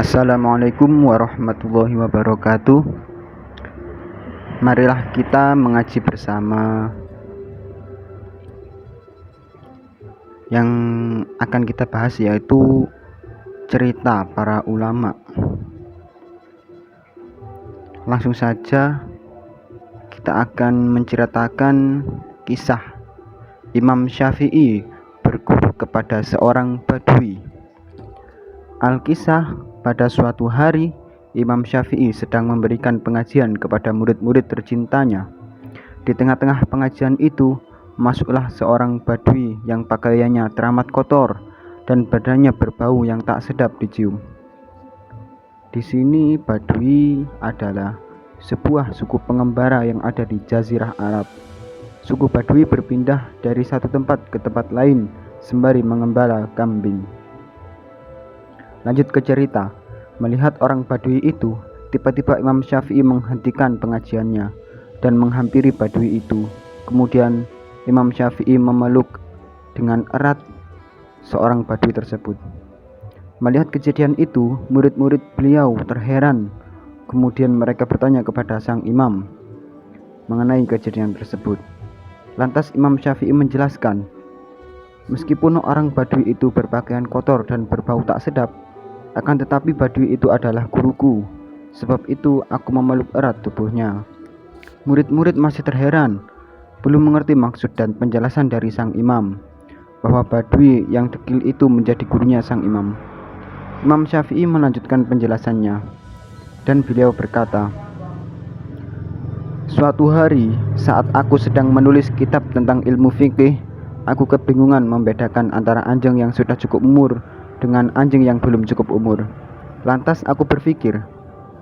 Assalamualaikum warahmatullahi wabarakatuh. Marilah kita mengaji bersama. Yang akan kita bahas yaitu cerita para ulama. Langsung saja kita akan menceritakan kisah Imam Syafi'i berguru kepada seorang badui. Al-Kisah, pada suatu hari Imam Syafi'i sedang memberikan pengajian kepada murid-murid tercintanya. Di tengah-tengah pengajian itu masuklah seorang badui yang pakaiannya teramat kotor dan badannya berbau yang tak sedap dicium. Di sini badui adalah sebuah suku pengembara yang ada di Jazirah Arab. Suku badui berpindah dari satu tempat ke tempat lain sembari mengembala kambing. Lanjut ke cerita. Melihat orang badui itu, tiba-tiba Imam Syafi'i menghentikan pengajiannya dan menghampiri badui itu. Kemudian Imam Syafi'i memeluk dengan erat seorang badui tersebut. Melihat kejadian itu, murid-murid beliau terheran. Kemudian mereka bertanya kepada sang imam mengenai kejadian tersebut. Lantas Imam Syafi'i menjelaskan, meskipun orang badui itu berpakaian kotor dan berbau tak sedap, akan tetapi badui itu adalah guruku. Sebab itu aku memeluk erat tubuhnya. Murid-murid masih terheran, belum mengerti maksud dan penjelasan dari sang imam bahwa badui yang dekil itu menjadi gurunya sang imam. Imam Syafi'i melanjutkan penjelasannya dan beliau berkata, suatu hari saat aku sedang menulis kitab tentang ilmu fikih, aku kebingungan membedakan antara anjing yang sudah cukup umur dengan anjing yang belum cukup umur. Lantas aku berpikir,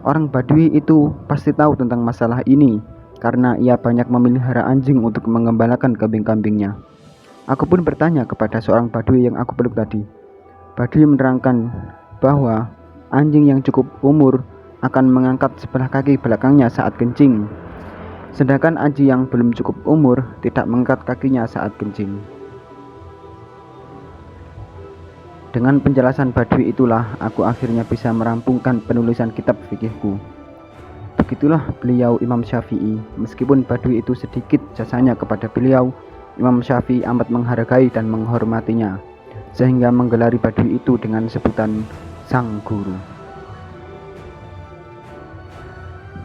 orang badui itu pasti tahu tentang masalah ini karena ia banyak memelihara anjing untuk mengembalakan kambing-kambingnya. Aku pun bertanya kepada seorang badui yang aku peluk tadi. Badui menerangkan bahwa anjing yang cukup umur akan mengangkat sebelah kaki belakangnya saat kencing, sedangkan anjing yang belum cukup umur tidak mengangkat kakinya saat kencing. Dengan penjelasan badui itulah aku akhirnya bisa merampungkan penulisan kitab fikihku. Begitulah beliau Imam Syafi'i. Meskipun badui itu sedikit jasanya kepada beliau, Imam Syafi'i amat menghargai dan menghormatinya, sehingga menggelari badui itu dengan sebutan sang guru.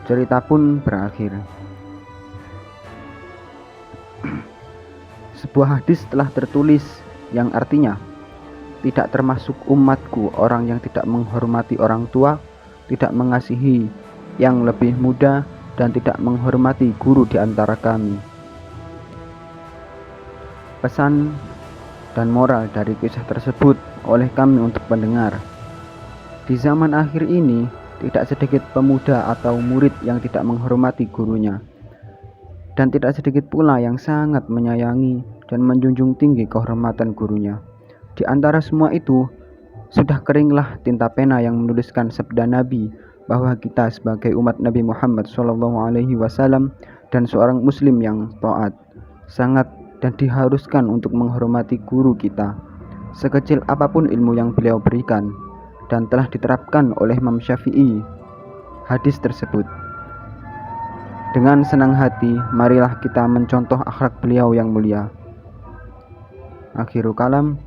Cerita pun berakhir. Sebuah hadis telah tertulis yang artinya, tidak termasuk umatku orang yang tidak menghormati orang tua, tidak mengasihi yang lebih muda, dan tidak menghormati guru di antara kami. Pesan dan moral dari kisah tersebut oleh kami untuk pendengar. Di zaman akhir ini, tidak sedikit pemuda atau murid yang tidak menghormati gurunya, dan tidak sedikit pula yang sangat menyayangi dan menjunjung tinggi kehormatan gurunya. Di antara semua itu, sudah keringlah tinta pena yang menuliskan sabda Nabi bahwa kita sebagai umat Nabi Muhammad SAW dan seorang muslim yang taat, sangat dan diharuskan untuk menghormati guru kita, sekecil apapun ilmu yang beliau berikan, dan telah diterapkan oleh Imam Syafi'i hadis tersebut. Dengan senang hati, marilah kita mencontoh akhlak beliau yang mulia. Akhirul kalam,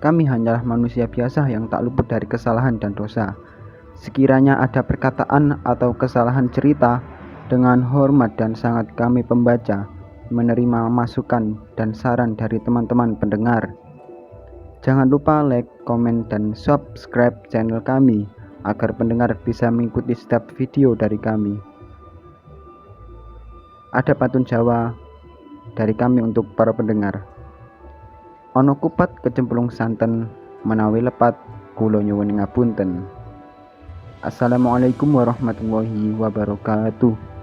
kami hanyalah manusia biasa yang tak luput dari kesalahan dan dosa. Sekiranya ada perkataan atau kesalahan cerita, dengan hormat dan sangat kami pembaca menerima masukan dan saran dari teman-teman pendengar. Jangan lupa like, komen, dan subscribe channel kami agar pendengar bisa mengikuti setiap video dari kami. Ada pantun Jawa dari kami untuk para pendengar. Ono kupat kecemplung santen, menawi lepat kula nyuwun ngapunten. Assalamualaikum warahmatullahi wabarakatuh.